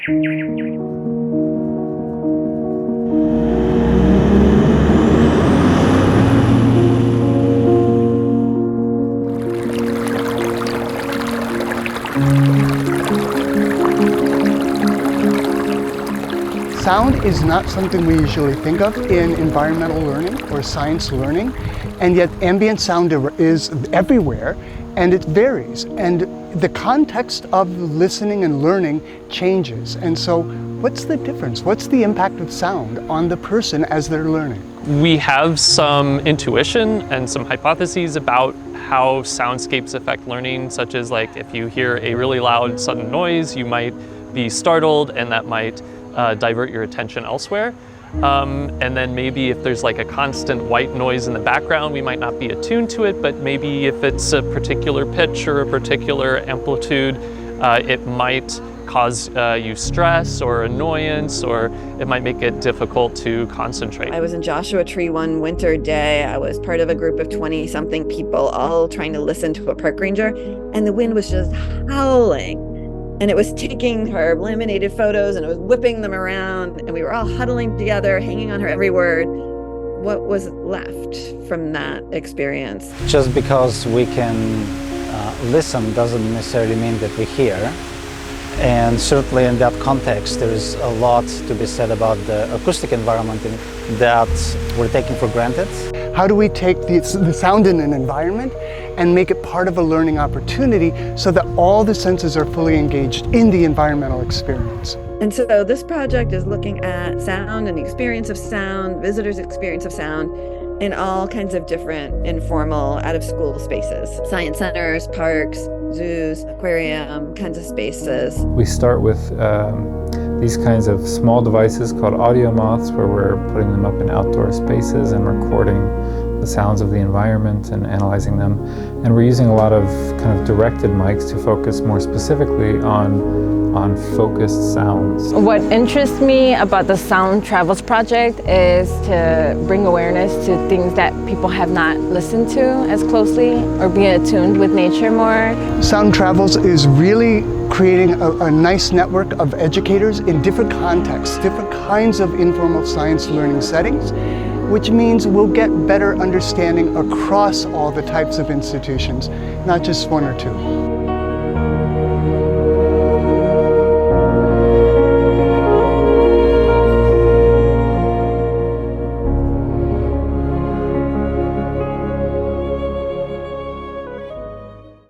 Sound is not something we usually think of in environmental learning or science learning, and yet ambient sound is everywhere, and it varies. And the context of listening and learning changes. And so what's the difference? What's the impact of sound on the person as they're learning? We have some intuition and some hypotheses about how soundscapes affect learning, such as like if you hear a really loud sudden noise, you might be startled and that might divert your attention elsewhere. And then maybe if there's like a constant white noise in the background, we might not be attuned to it, but maybe if it's a particular pitch or a particular amplitude, it might cause you stress or annoyance, or it might make it difficult to concentrate. I was in Joshua Tree one winter day. I was part of a group of 20-something people all trying to listen to a park ranger, and the wind was just howling. And it was taking her laminated photos and it was whipping them around, and we were all huddling together, hanging on her every word. What was left from that experience? Just because we can listen doesn't necessarily mean that we hear. And certainly in that context, there's a lot to be said about the acoustic environment that we're taking for granted. How do we take the sound in an environment and make it part of a learning opportunity so that all the senses are fully engaged in the environmental experience? And so this project is looking at sound and the experience of sound, visitors' experience of sound, in all kinds of different informal out-of-school spaces. Science centers, parks, zoos, aquarium, kinds of spaces. We start with these kinds of small devices called audio moths, where we're putting them up in outdoor spaces and recording the sounds of the environment and analyzing them. And we're using a lot of kind of directed mics to focus more specifically on focused sounds. What interests me about the Sound Travels project is to bring awareness to things that people have not listened to as closely, or be attuned with nature more. Sound Travels is really creating a nice network of educators in different contexts, different kinds of informal science learning settings, which means we'll get better understanding across all the types of institutions, not just one or two.